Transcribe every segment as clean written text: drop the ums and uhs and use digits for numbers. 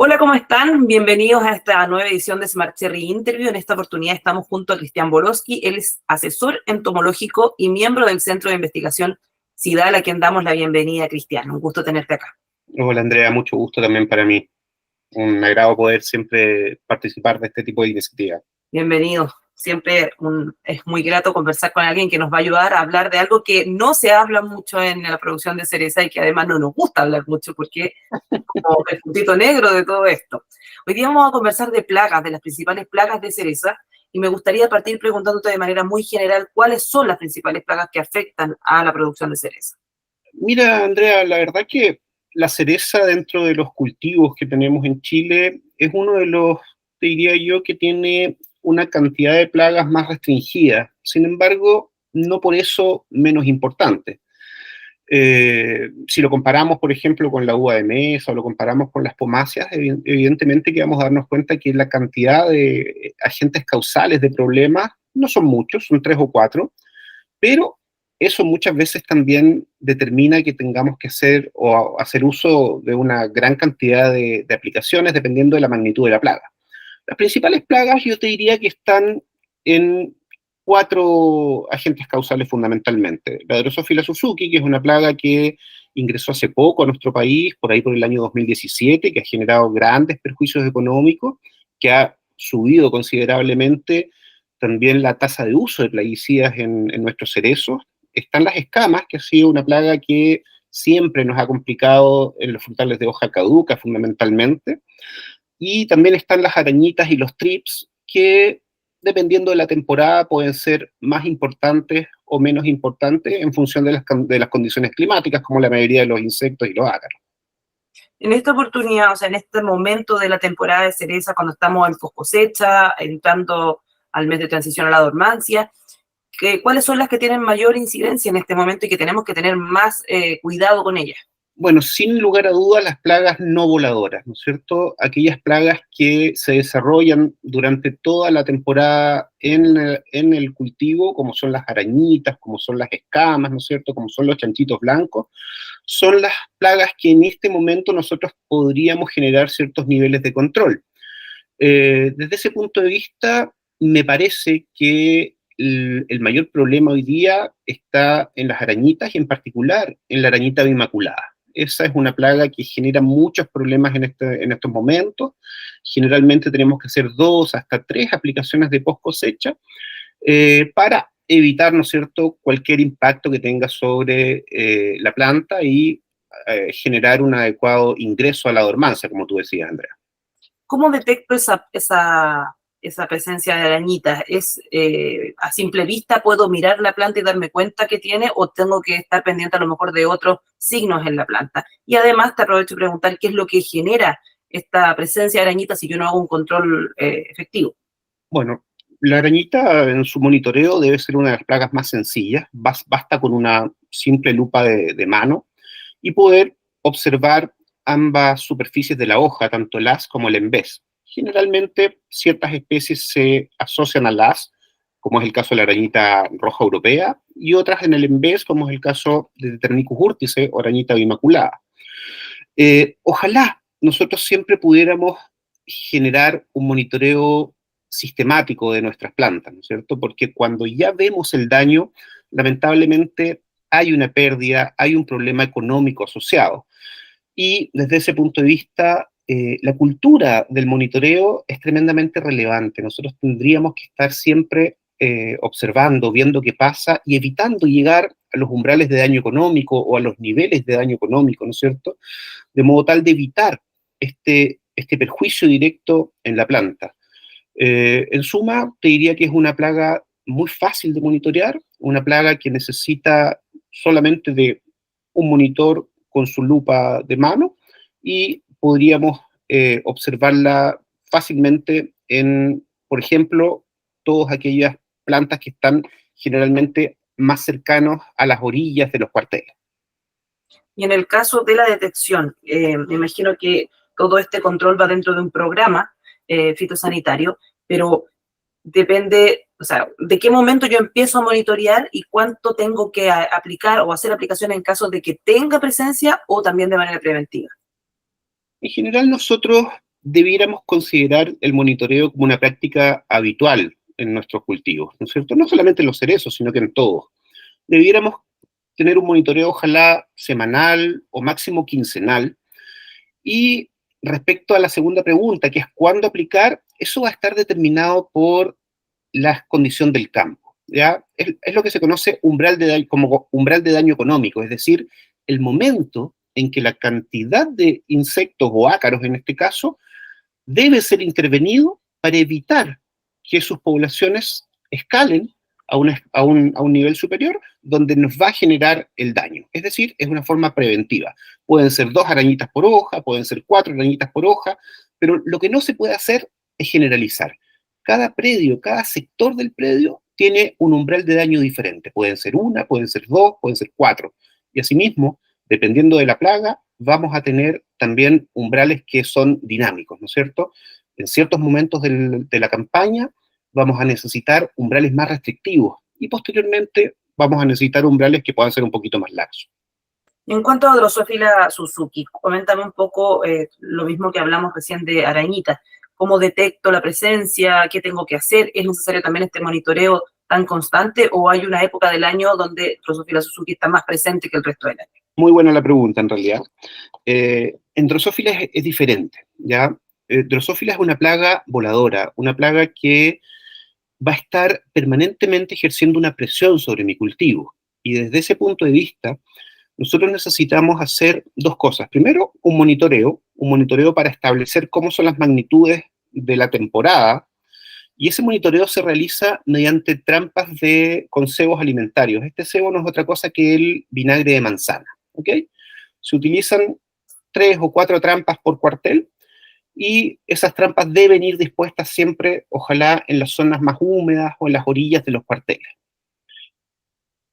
Hola, ¿cómo están? Bienvenidos a esta nueva edición de Smart Cherry Interview. En esta oportunidad estamos junto a Cristian Borowski. Él es asesor entomológico y miembro del Centro de Investigación CIDAL, a quien damos la bienvenida, Cristian. Un gusto tenerte acá. Hola Andrea, mucho gusto también para mí. Un agrado poder siempre participar de este tipo de iniciativas. Bienvenido. Siempre es muy grato conversar con alguien que nos va a ayudar a hablar de algo que no se habla mucho en la producción de cereza y que además no nos gusta hablar mucho porque es como el puntito negro de todo esto. Hoy día vamos a conversar de plagas, de las principales plagas de cereza, y me gustaría partir preguntándote de manera muy general cuáles son las principales plagas que afectan a la producción de cereza. Mira, Andrea, la verdad que la cereza dentro de los cultivos que tenemos en Chile es uno de los, te diría yo, que tiene una cantidad de plagas más restringida. Sin embargo, no por eso menos importante. Si lo comparamos, por ejemplo, con la uva de mesa o lo comparamos con las pomáceas, evidentemente que vamos a darnos cuenta que la cantidad de agentes causales de problemas no son muchos, son 3 o 4, pero eso muchas veces también determina que tengamos que hacer o hacer uso de una gran cantidad de aplicaciones dependiendo de la magnitud de la plaga. Las principales plagas yo te diría que están en 4 agentes causales fundamentalmente. La Drosophila Suzuki, que es una plaga que ingresó hace poco a nuestro país, por ahí por el año 2017, que ha generado grandes perjuicios económicos, que ha subido considerablemente también la tasa de uso de plaguicidas en nuestros cerezos. Están las escamas, que ha sido una plaga que siempre nos ha complicado en los frutales de hoja caduca fundamentalmente. Y también están las arañitas y los trips, que dependiendo de la temporada pueden ser más importantes o menos importantes en función de las condiciones climáticas, como la mayoría de los insectos y los ácaros. En esta oportunidad, o sea, en este momento de la temporada de cereza, cuando estamos en cosecha, entrando al mes de transición a la dormancia, ¿cuáles son las que tienen mayor incidencia en este momento y que tenemos que tener más cuidado con ellas? Bueno, sin lugar a dudas, las plagas no voladoras, ¿no es cierto? Aquellas plagas que se desarrollan durante toda la temporada en el cultivo, como son las arañitas, como son las escamas, ¿no es cierto? Como son los chanchitos blancos, son las plagas que en este momento nosotros podríamos generar ciertos niveles de control. Desde ese punto de vista, me parece que el mayor problema hoy día está en las arañitas y en particular en la arañita bimaculada. Esa es una plaga que genera muchos problemas en estos momentos. Generalmente tenemos que hacer 2 hasta 3 aplicaciones de post cosecha para evitar, ¿no es cierto?, cualquier impacto que tenga sobre la planta y generar un adecuado ingreso a la dormancia, como tú decías, Andrea. ¿Cómo detecto esa presencia de arañitas? ¿Es a simple vista puedo mirar la planta y darme cuenta que tiene o tengo que estar pendiente a lo mejor de otros signos en la planta? Y además te aprovecho de preguntar qué es lo que genera esta presencia de arañitas si yo no hago un control efectivo. Bueno, la arañita en su monitoreo debe ser una de las plagas más sencillas. Basta con una simple lupa de mano y poder observar ambas superficies de la hoja, tanto el haz como el embés. Generalmente ciertas especies se asocian al haz, como es el caso de la arañita roja europea, y otras en el embés, como es el caso de Ternicus urtice o arañita bimaculada. Ojalá nosotros siempre pudiéramos generar un monitoreo sistemático de nuestras plantas, ¿no es cierto? Porque cuando ya vemos el daño, lamentablemente hay una pérdida, hay un problema económico asociado. Y desde ese punto de vista, la cultura del monitoreo es tremendamente relevante. Nosotros tendríamos que estar siempre observando, viendo qué pasa y evitando llegar a los umbrales de daño económico o a los niveles de daño económico, ¿no es cierto? De modo tal de evitar este perjuicio directo en la planta. En suma, te diría que es una plaga muy fácil de monitorear, una plaga que necesita solamente de un monitor con su lupa de mano y podríamos observarla fácilmente en, por ejemplo, todas aquellas plantas que están generalmente más cercanos a las orillas de los cuarteles. Y en el caso de la detección, me imagino que todo este control va dentro de un programa fitosanitario, pero depende, o sea, de qué momento yo empiezo a monitorear y cuánto tengo que aplicar o hacer aplicación en caso de que tenga presencia o también de manera preventiva. En general, nosotros debiéramos considerar el monitoreo como una práctica habitual en nuestros cultivos, ¿no es cierto? No solamente en los cerezos, sino que en todos. Debiéramos tener un monitoreo ojalá semanal o máximo quincenal. Y respecto a la segunda pregunta, que es cuándo aplicar, eso va a estar determinado por la condición del campo. ¿Ya? Es lo que se conoce umbral de daño, como umbral de daño económico, es decir, el momento en que la cantidad de insectos o ácaros, en este caso, debe ser intervenido para evitar que sus poblaciones escalen a un nivel superior donde nos va a generar el daño. Es decir, es una forma preventiva. Pueden ser 2 arañitas por hoja, pueden ser 4 arañitas por hoja, pero lo que no se puede hacer es generalizar. Cada predio, cada sector del predio tiene un umbral de daño diferente. Pueden ser 1, pueden ser 2, pueden ser 4. Y asimismo, dependiendo de la plaga, vamos a tener también umbrales que son dinámicos, ¿no es cierto? En ciertos momentos de la campaña vamos a necesitar umbrales más restrictivos y posteriormente vamos a necesitar umbrales que puedan ser un poquito más laxos. En cuanto a Drosophila Suzuki, coméntame un poco lo mismo que hablamos recién de arañitas. ¿Cómo detecto la presencia? ¿Qué tengo que hacer? ¿Es necesario también este monitoreo tan constante o hay una época del año donde Drosophila Suzuki está más presente que el resto del año? Muy buena la pregunta, en realidad. En Drosophila es diferente, ¿ya? Drosophila es una plaga voladora, una plaga que va a estar permanentemente ejerciendo una presión sobre mi cultivo. Y desde ese punto de vista, nosotros necesitamos hacer 2 cosas. Primero, un monitoreo para establecer cómo son las magnitudes de la temporada, y ese monitoreo se realiza mediante trampas con cebos alimentarios. Este cebo no es otra cosa que el vinagre de manzana, ¿ok? Se utilizan 3 o 4 trampas por cuartel, y esas trampas deben ir dispuestas siempre, ojalá, en las zonas más húmedas o en las orillas de los cuarteles.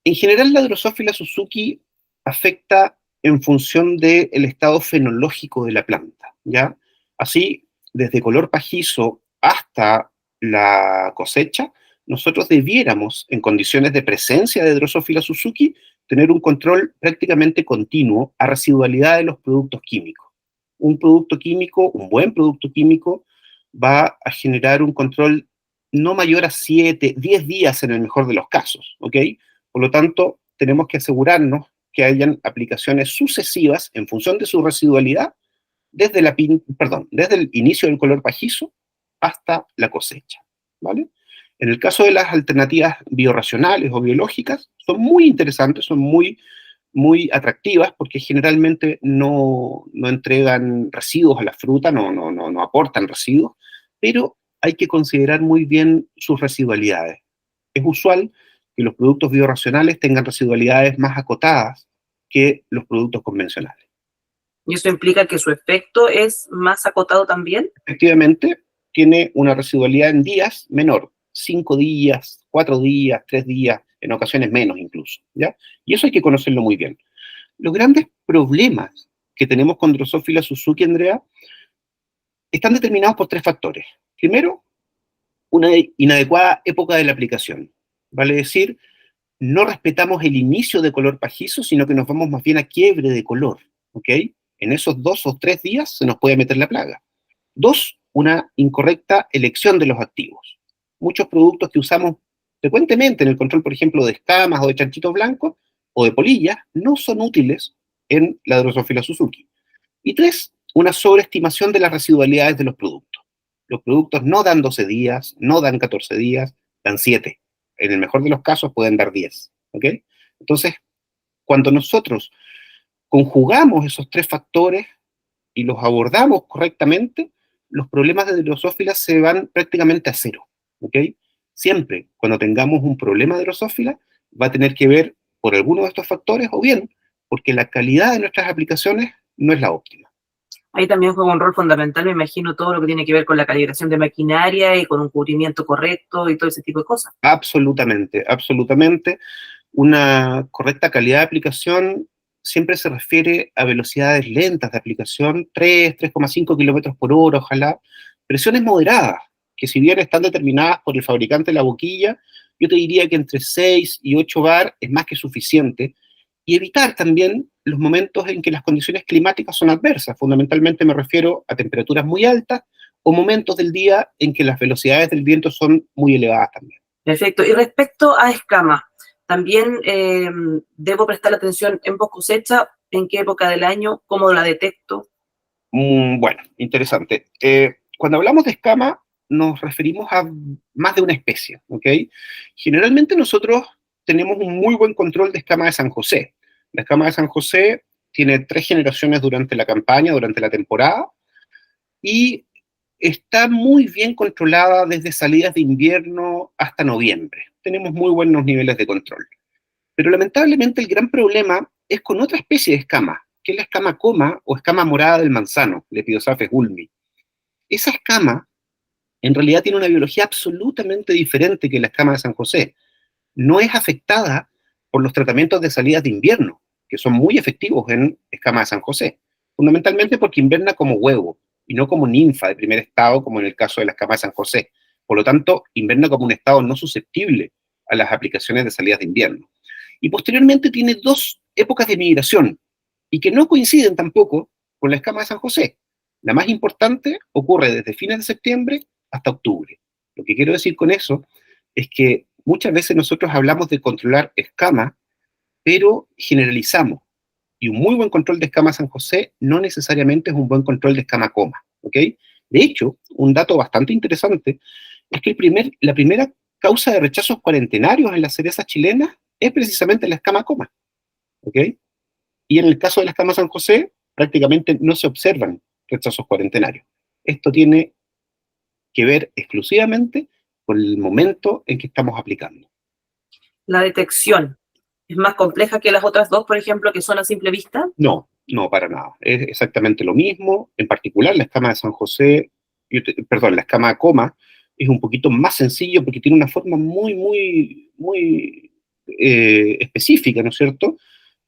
En general, la Drosophila Suzuki afecta en función del estado fenológico de la planta, ¿ya? Así, desde color pajizo hasta la cosecha, nosotros debiéramos, en condiciones de presencia de Drosophila Suzuki, tener un control prácticamente continuo a residualidad de los productos químicos. Un producto químico, un buen producto químico, va a generar un control no mayor a 7, 10 días en el mejor de los casos, ¿ok? Por lo tanto, tenemos que asegurarnos que hayan aplicaciones sucesivas en función de su residualidad desde el inicio del color pajizo hasta la cosecha, ¿vale? En el caso de las alternativas biorracionales o biológicas, son muy interesantes, son muy, muy atractivas porque generalmente no entregan residuos a la fruta, no aportan residuos, pero hay que considerar muy bien sus residualidades. Es usual que los productos biorracionales tengan residualidades más acotadas que los productos convencionales. ¿Y eso implica que su efecto es más acotado también? Efectivamente, tiene una residualidad en días menor, 5 días, 4 días, 3 días, en ocasiones menos incluso, ¿ya? Y eso hay que conocerlo muy bien. Los grandes problemas que tenemos con Drosophila Suzuki, Andrea, están determinados por 3 factores. Primero, una inadecuada época de la aplicación. Vale decir, no respetamos el inicio de color pajizo, sino que nos vamos más bien a quiebre de color, ¿ok? En esos 2 o 3 días se nos puede meter la plaga. 2, una incorrecta elección de los activos. Muchos productos que usamos frecuentemente en el control, por ejemplo, de escamas o de chanchitos blancos o de polillas, no son útiles en la Drosophila Suzuki. Y 3, una sobreestimación de las residualidades de los productos. Los productos no dan 12 días, no dan 14 días, dan 7. En el mejor de los casos pueden dar 10. ¿Ok? Entonces, cuando nosotros conjugamos esos 3 factores y los abordamos correctamente, los problemas de Drosophila se van prácticamente a cero. ¿Ok? Siempre, cuando tengamos un problema de Drosophila, va a tener que ver por alguno de estos factores o bien porque la calidad de nuestras aplicaciones no es la óptima. Ahí también juega un rol fundamental, me imagino, todo lo que tiene que ver con la calibración de maquinaria y con un cubrimiento correcto y todo ese tipo de cosas. Absolutamente, absolutamente. Una correcta calidad de aplicación siempre se refiere a velocidades lentas de aplicación, 3,5 kilómetros por hora, ojalá. Presiones moderadas, que si bien están determinadas por el fabricante de la boquilla, yo te diría que entre 6 y 8 bar es más que suficiente. y evitar también los momentos en que las condiciones climáticas son adversas. Fundamentalmente me refiero a temperaturas muy altas o momentos del día en que las velocidades del viento son muy elevadas también. Perfecto. Y respecto a escamas, también debo prestar atención en post cosecha, en qué época del año, cómo la detecto. Bueno, interesante. Cuando hablamos de escama, nos referimos a más de una especie, ¿ok? Generalmente nosotros tenemos un muy buen control de escama de San José. La escama de San José tiene 3 generaciones durante la campaña, durante la temporada, y está muy bien controlada desde salidas de invierno hasta noviembre. Tenemos muy buenos niveles de control. Pero lamentablemente el gran problema es con otra especie de escama, que es la escama coma o escama morada del manzano, Lepidosaphes gulmi. Esa escama en realidad tiene una biología absolutamente diferente que la escama de San José. No es afectada por los tratamientos de salidas de invierno, que son muy efectivos en escama de San José, fundamentalmente porque inverna como huevo y no como ninfa de primer estado, como en el caso de la escama de San José. Por lo tanto, inverna como un estado no susceptible a las aplicaciones de salidas de invierno. Y posteriormente tiene 2 épocas de migración, y que no coinciden tampoco con la escama de San José. La más importante ocurre desde fines de septiembre hasta octubre. Lo que quiero decir con eso es que muchas veces nosotros hablamos de controlar escama, pero generalizamos. Y un muy buen control de escama San José no necesariamente es un buen control de escama coma, ¿ok? De hecho, un dato bastante interesante es que la primera causa de rechazos cuarentenarios en las cerezas chilenas es precisamente la escama coma, ¿ok? Y en el caso de la escama San José, prácticamente no se observan rechazos cuarentenarios. Esto tiene que ver exclusivamente con el momento en que estamos aplicando. La detección es más compleja que las otras dos, por ejemplo, que son a simple vista. No, no, para nada. Es exactamente lo mismo. En particular, la escama de San José, perdón, la escama de coma es un poquito más sencillo porque tiene una forma muy específica, ¿no es cierto?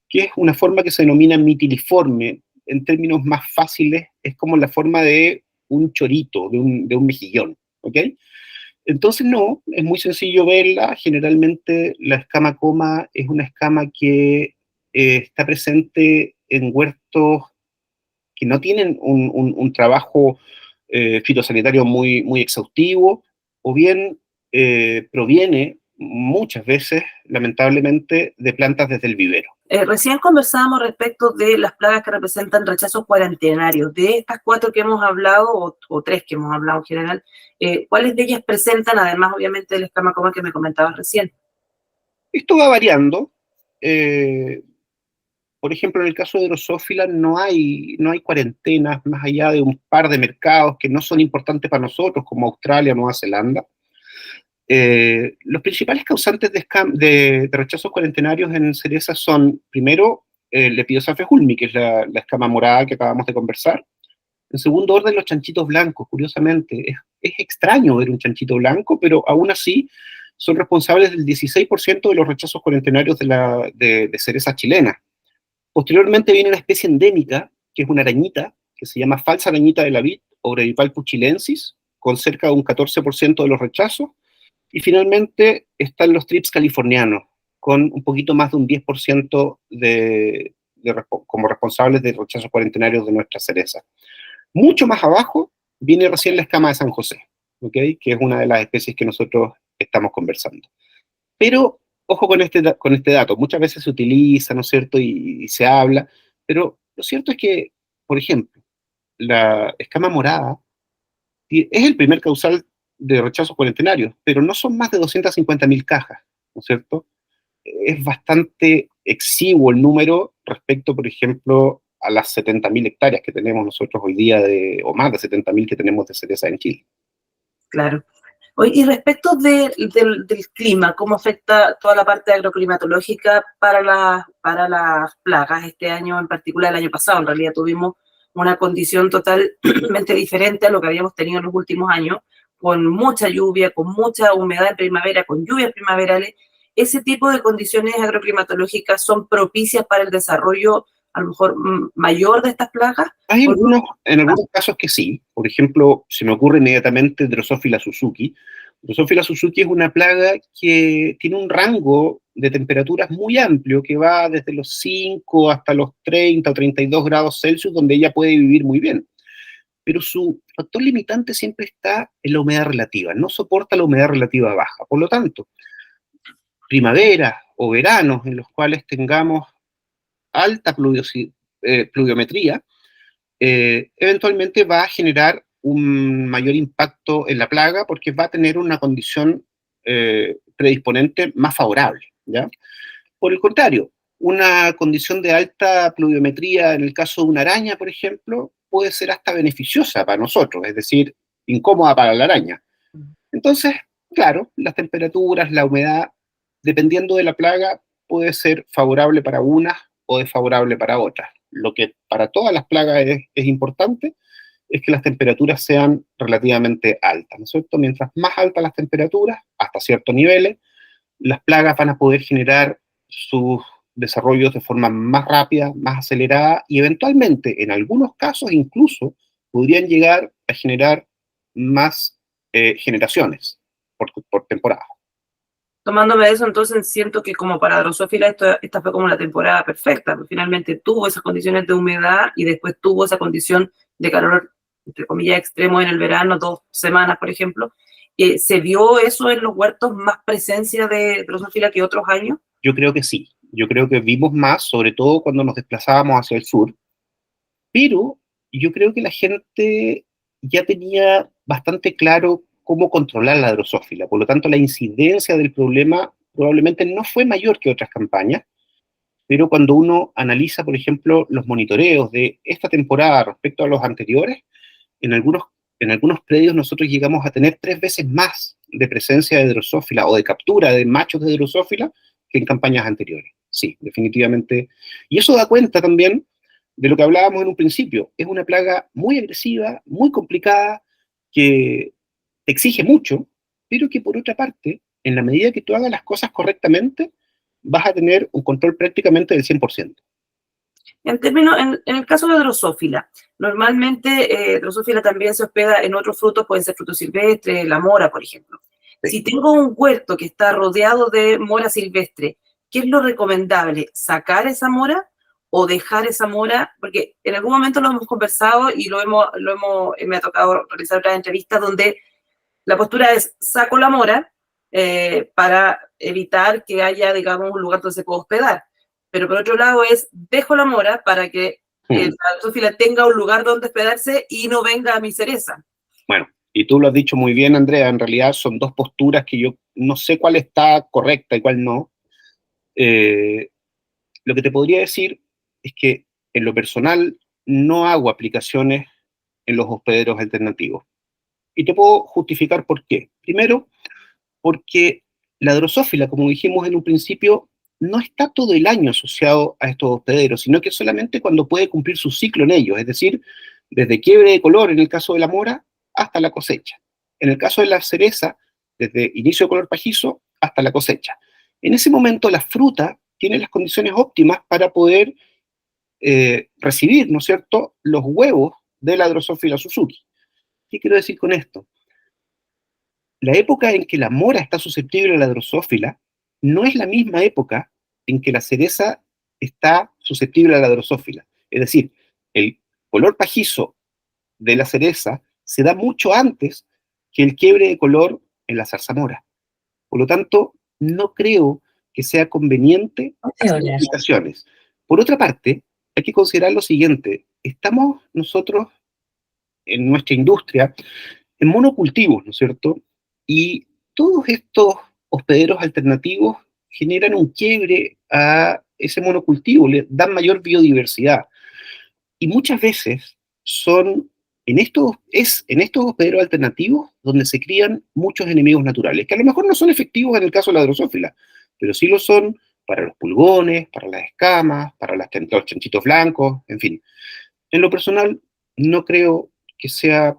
Que es una forma que se denomina mitiliforme. En términos más fáciles, es como la forma de un chorito, de un mejillón, ¿ok? Entonces, no, es muy sencillo verla. Generalmente, la escama coma es una escama que está presente en huertos que no tienen un trabajo fitosanitario muy exhaustivo, o bien proviene muchas veces, lamentablemente, de plantas desde el vivero. Recién conversábamos respecto de las plagas que representan rechazos cuarentenarios. De estas 4 que hemos hablado, o 3 que hemos hablado en general, ¿cuáles de ellas presentan, además obviamente del escama coma que me comentabas recién? Esto va variando. eh, por ejemplo, en el caso de Drosophila no hay cuarentenas más allá de un par de mercados que no son importantes para nosotros, como Australia, Nueva Zelanda. Los principales causantes de rechazos cuarentenarios en cerezas son, primero, Lepidosaphes gulmi, que es la escama morada que acabamos de conversar. En segundo orden, los chanchitos blancos. Curiosamente, es extraño ver un chanchito blanco, pero aún así son responsables del 16% de los rechazos cuarentenarios de cerezas chilenas. Posteriormente viene una especie endémica, que es una arañita, que se llama falsa arañita de la vid, Obrevipalpus chilensis, con cerca de un 14% de los rechazos. Y finalmente están los trips californianos, con un poquito más de un 10% como responsables de rechazos cuarentenarios de nuestra cereza. Mucho más abajo viene recién la escama de San José, ¿okay? Que es una de las especies que nosotros estamos conversando. Pero, ojo con este dato, muchas veces se utiliza, ¿no es cierto?, y se habla, pero lo cierto es que, por ejemplo, la escama morada es el primer causal de rechazos cuarentenarios, pero no son más de 250.000 cajas, ¿no es cierto? Es bastante exiguo el número respecto, por ejemplo, a las 70.000 hectáreas que tenemos nosotros hoy día, o más de 70.000 que tenemos de cereza en Chile. Claro. Oye, y respecto del clima, ¿cómo afecta toda la parte agroclimatológica para las plagas? Este año en particular, el año pasado, en realidad tuvimos una condición totalmente diferente a lo que habíamos tenido en los últimos años, con mucha lluvia, con mucha humedad en primavera, con lluvias primaverales. ¿Ese tipo de condiciones agroclimatológicas son propicias para el desarrollo, a lo mejor, mayor de estas plagas? Hay en algunos casos que sí. Por ejemplo, se me ocurre inmediatamente Drosophila Suzuki, Drosophila Suzuki es una plaga que tiene un rango de temperaturas muy amplio, que va desde los 5 hasta los 30 o 32 grados Celsius, donde ella puede vivir muy bien. Pero su factor limitante siempre está en la humedad relativa, no soporta la humedad relativa baja. Por lo tanto, primaveras o veranos en los cuales tengamos alta pluviometría, eventualmente va a generar un mayor impacto en la plaga porque va a tener una condición predisponente más favorable, ¿ya? Por el contrario, una condición de alta pluviometría en el caso de una araña, por ejemplo, puede ser hasta beneficiosa para nosotros, es decir, incómoda para la araña. Entonces, claro, las temperaturas, la humedad, dependiendo de la plaga, puede ser favorable para unas o desfavorable para otras. Lo que para todas las plagas es importante es que las temperaturas sean relativamente altas, ¿no es cierto? Mientras más altas las temperaturas, hasta ciertos niveles, las plagas van a poder generar sus desarrollos de forma más rápida, más acelerada y eventualmente, en algunos casos incluso, podrían llegar a generar más generaciones por temporada. Tomándome eso, entonces siento que como para Drosophila esta fue como la temporada perfecta, porque finalmente tuvo esas condiciones de humedad y después tuvo esa condición de calor, entre comillas, extremo en el verano, 2 semanas, por ejemplo. ¿Se vio eso en los huertos, más presencia de Drosophila que otros años? Yo creo que sí. Yo creo que vimos más, sobre todo cuando nos desplazábamos hacia el sur, pero yo creo que la gente ya tenía bastante claro cómo controlar la drosófila, por lo tanto la incidencia del problema probablemente no fue mayor que otras campañas, pero cuando uno analiza, por ejemplo, los monitoreos de esta temporada respecto a los anteriores, en algunos, en algunos predios nosotros llegamos a tener 3 veces más de presencia de drosófila o de captura de machos de drosófila que en campañas anteriores. Sí, definitivamente. Y eso da cuenta también de lo que hablábamos en un principio. Es una plaga muy agresiva, muy complicada, que exige mucho, pero que por otra parte, en la medida que tú hagas las cosas correctamente, vas a tener un control prácticamente del 100%. En el caso de Drosophila, normalmente Drosophila también se hospeda en otros frutos, pueden ser frutos silvestres, la mora, por ejemplo. Sí. Si tengo un huerto que está rodeado de mora silvestre, ¿qué es lo recomendable? ¿Sacar esa mora o dejar esa mora? Porque en algún momento lo hemos conversado y me ha tocado realizar otras entrevistas donde la postura es saco la mora para evitar que haya, digamos, un lugar donde se pueda hospedar. Pero por otro lado es dejo la mora para que la Drosophila tenga un lugar donde hospedarse y no venga a mi cereza. Bueno, y tú lo has dicho muy bien, Andrea, en realidad son dos posturas que yo no sé cuál está correcta y cuál no. Lo que te podría decir es que en lo personal no hago aplicaciones en los hospederos alternativos. Y te puedo justificar por qué. Primero, porque la drosófila, como dijimos en un principio, no está todo el año asociado a estos hospederos, sino que solamente cuando puede cumplir su ciclo en ellos, es decir, desde quiebre de color en el caso de la mora hasta la cosecha. En el caso de la cereza, desde inicio de color pajizo hasta la cosecha. En ese momento la fruta tiene las condiciones óptimas para poder recibir, ¿no es cierto?, los huevos de la Drosophila Suzuki. ¿Qué quiero decir con esto? La época en que la mora está susceptible a la drosófila no es la misma época en que la cereza está susceptible a la drosófila. Es decir, el color pajizo de la cereza se da mucho antes que el quiebre de color en la zarzamora. Por lo tanto, no creo que sea conveniente hacer aplicaciones. Por otra parte, hay que considerar lo siguiente. Estamos nosotros en nuestra industria en monocultivos, ¿no es cierto? Y todos estos hospederos alternativos generan un quiebre a ese monocultivo, le dan mayor biodiversidad. Y muchas veces en estos hospederos alternativos donde se crían muchos enemigos naturales, que a lo mejor no son efectivos en el caso de la drosófila, pero sí lo son para los pulgones, para las escamas, para los chanchitos blancos, en fin. En lo personal, no creo que sea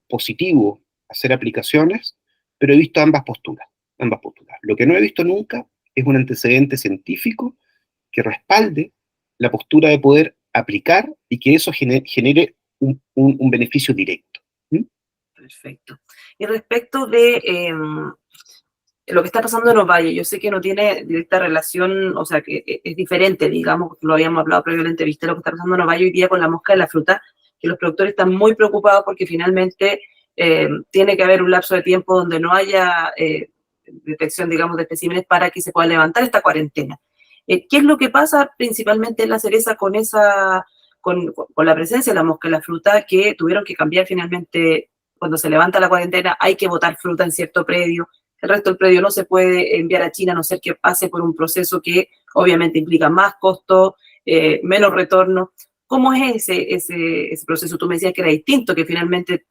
positivo hacer aplicaciones, pero he visto ambas posturas, ambas posturas. Lo que no he visto nunca es un antecedente científico que respalde la postura de poder aplicar y que eso genere un beneficio directo. ¿Mm? Perfecto. Y respecto de lo que está pasando en Ovalle, yo sé que no tiene directa relación, o sea, que es diferente, digamos, lo habíamos hablado previamente, viste lo que está pasando en Ovalle hoy día con la mosca de la fruta, que los productores están muy preocupados porque finalmente tiene que haber un lapso de tiempo donde no haya detección, digamos, de especímenes para que se pueda levantar esta cuarentena. ¿Qué es lo que pasa principalmente en la cereza con esa, con la presencia de la mosca de la fruta, que tuvieron que cambiar finalmente cuando se levanta la cuarentena? Hay que botar fruta en cierto predio, el resto del predio no se puede enviar a China a no ser que pase por un proceso que obviamente implica más costo, menos retorno. ¿Cómo es ese proceso? Tú me decías que era distinto, que finalmente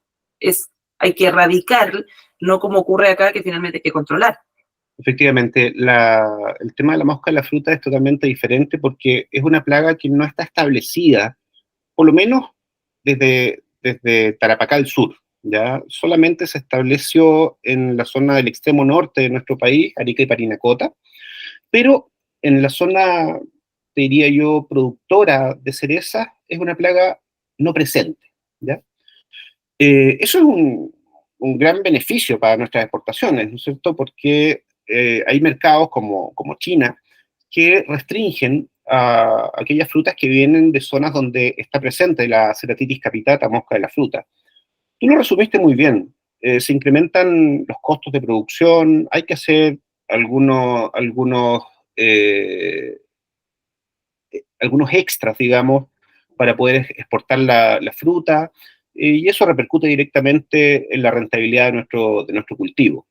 hay que erradicar, no como ocurre acá, que finalmente hay que controlar. Efectivamente, el tema de la mosca de la fruta es totalmente diferente porque es una plaga que no está establecida, por lo menos desde Tarapacá al sur, ¿ya? Solamente se estableció en la zona del extremo norte de nuestro país, Arica y Parinacota, pero en la zona, te diría yo, productora de cerezas, es una plaga no presente, ¿ya? Eso es un gran beneficio para nuestras exportaciones, ¿no es cierto? Porque hay mercados como China que restringen a aquellas frutas que vienen de zonas donde está presente la Ceratitis capitata, mosca de la fruta. Tú lo resumiste muy bien. Se incrementan los costos de producción, hay que hacer eh, algunos extras, digamos, para poder exportar la fruta, y eso repercute directamente en la rentabilidad de nuestro cultivo.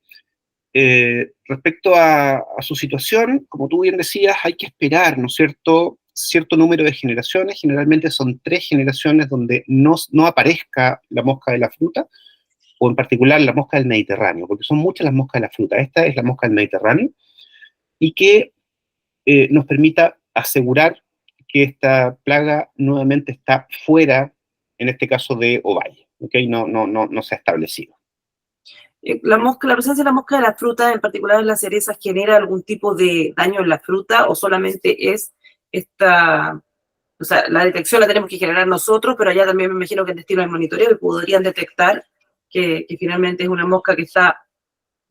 Respecto a su situación, como tú bien decías, hay que esperar, ¿no es cierto?, cierto número de generaciones, generalmente son 3 generaciones donde no aparezca la mosca de la fruta, o en particular la mosca del Mediterráneo, porque son muchas las moscas de la fruta. Esta es la mosca del Mediterráneo, y que nos permita asegurar que esta plaga nuevamente está fuera, en este caso de Ovalle, ¿okay? No se ha establecido. La presencia de la mosca de la fruta, en particular en las cerezas, genera algún tipo de daño en la fruta o solamente es esta, o sea, la detección la tenemos que generar nosotros, pero allá también me imagino que en destino del monitoreo y podrían detectar que finalmente es una mosca que está,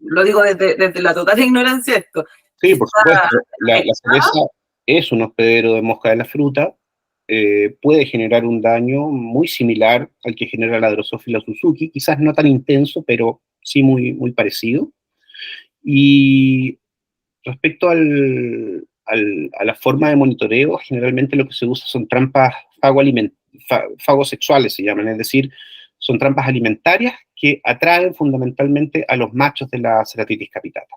lo digo desde la total ignorancia esto, que Sí, por está supuesto, la cereza es un hospedero de mosca de la fruta, puede generar un daño muy similar al que genera la Drosophila Suzuki, quizás no tan intenso, pero sí muy parecido. Y respecto a la forma de monitoreo, generalmente lo que se usa son trampas fagosexuales, se llaman, es decir, son trampas alimentarias que atraen fundamentalmente a los machos de la Ceratitis capitata.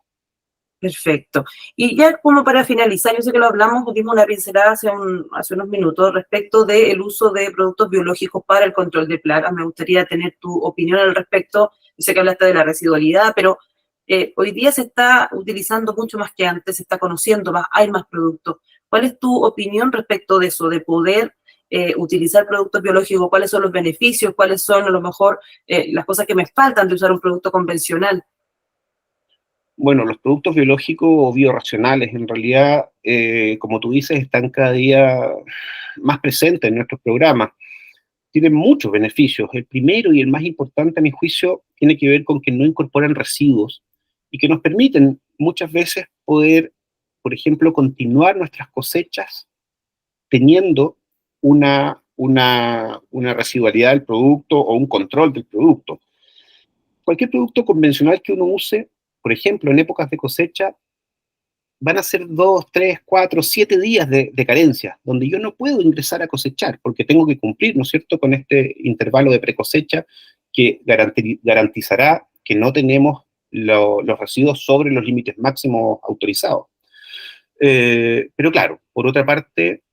perfecto. Y ya como para finalizar, yo sé que lo hablamos, dimos una pincelada hace unos minutos respecto del uso de productos biológicos para el control de plagas. Me gustaría tener tu opinión al respecto. Yo sé que hablaste de la residualidad, pero hoy día se está utilizando mucho más que antes, se está conociendo más, hay más productos. ¿Cuál es tu opinión respecto de eso, de poder utilizar productos biológicos? ¿Cuáles son los beneficios? ¿Cuáles son a lo mejor las cosas que me faltan de usar un producto convencional? Bueno, los productos biológicos o biorracionales, en realidad, como tú dices, están cada día más presentes en nuestros programas. Tienen muchos beneficios. El primero y el más importante, a mi juicio, tiene que ver con que no incorporan residuos y que nos permiten muchas veces poder, por ejemplo, continuar nuestras cosechas teniendo una residualidad del producto o un control del producto. Cualquier producto convencional que uno use, por ejemplo, en épocas de cosecha, van a ser 2, 3, 4, 7 días de carencia, donde yo no puedo ingresar a cosechar, porque tengo que cumplir, ¿no es cierto?, con este intervalo de precosecha que garantizará que no tenemos los residuos sobre los límites máximos autorizados. Pero claro, por otra parte,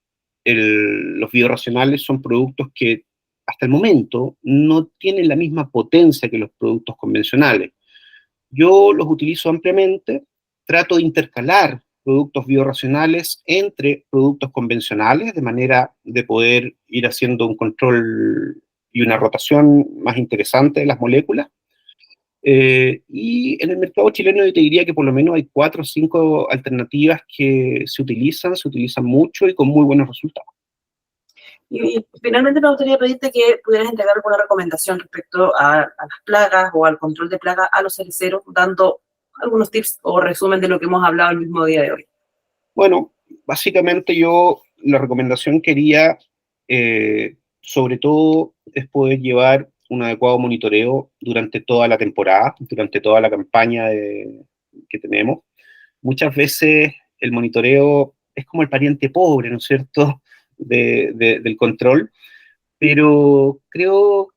los biorracionales son productos que hasta el momento no tienen la misma potencia que los productos convencionales. Yo los utilizo ampliamente, trato de intercalar productos biorracionales entre productos convencionales, de manera de poder ir haciendo un control y una rotación más interesante de las moléculas. Y en el mercado chileno yo te diría que por lo menos hay 4 o 5 alternativas que se utilizan mucho y con muy buenos resultados. Y finalmente me gustaría pedirte que pudieras entregar alguna recomendación respecto a las plagas o al control de plagas a los cereceros, dando algunos tips o resumen de lo que hemos hablado el mismo día de hoy. Bueno, básicamente yo la recomendación quería, sobre todo, es poder llevar un adecuado monitoreo durante toda la temporada, durante toda la campaña que tenemos. Muchas veces el monitoreo es como el pariente pobre, ¿no es cierto?, del control, pero creo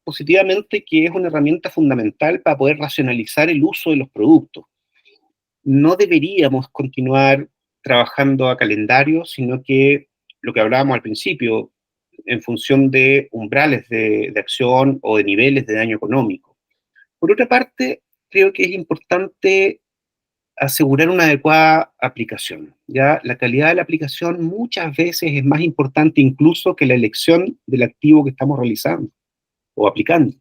positivamente que es una herramienta fundamental para poder racionalizar el uso de los productos. No deberíamos continuar trabajando a calendario, sino que lo que hablábamos al principio, en función de umbrales de acción o de niveles de daño económico. Por otra parte, creo que es importante asegurar una adecuada aplicación. ¿Ya? La calidad de la aplicación muchas veces es más importante incluso que la elección del activo que estamos realizando o aplicando.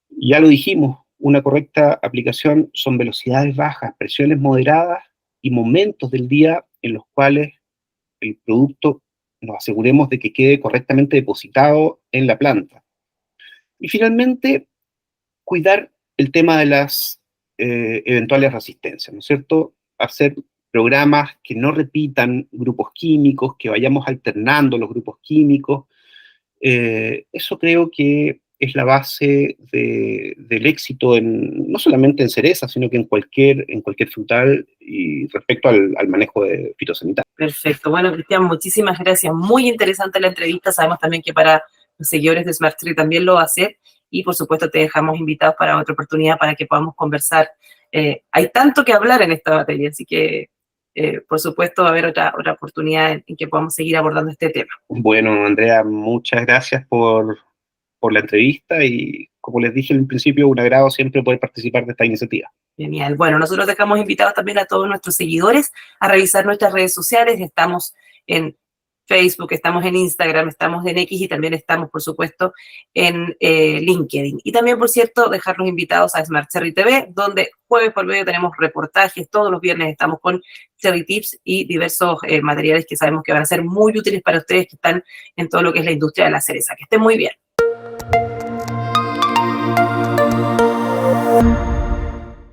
Ya lo dijimos, una correcta aplicación son velocidades bajas, presiones moderadas y momentos del día en los cuales el producto nos aseguremos de que quede correctamente depositado en la planta. Y finalmente, cuidar el tema de las eventuales resistencias, ¿no es cierto? Hacer programas que no repitan grupos químicos, que vayamos alternando los grupos químicos. Eso creo que es la base del éxito no solamente en cereza, sino que en cualquier frutal y respecto al manejo de fitosanitario. Perfecto. Bueno, Cristian, muchísimas gracias. Muy interesante la entrevista. Sabemos también que para los seguidores de Smart Tree también lo va a hacer. Y por supuesto te dejamos invitados para otra oportunidad para que podamos conversar. Hay tanto que hablar en esta materia, así que por supuesto va a haber otra oportunidad en que podamos seguir abordando este tema. Bueno, Andrea, muchas gracias por la entrevista y, como les dije en principio, un agrado siempre poder participar de esta iniciativa. Genial. Bueno, nosotros dejamos invitados también a todos nuestros seguidores a revisar nuestras redes sociales. Estamos en Facebook, estamos en Instagram, estamos en X y también estamos, por supuesto, en LinkedIn. Y también, por cierto, dejarlos invitados a Smart Cherry TV, donde jueves por medio tenemos reportajes, todos los viernes estamos con Cherry Tips y diversos materiales que sabemos que van a ser muy útiles para ustedes que están en todo lo que es la industria de la cereza. Que estén muy bien.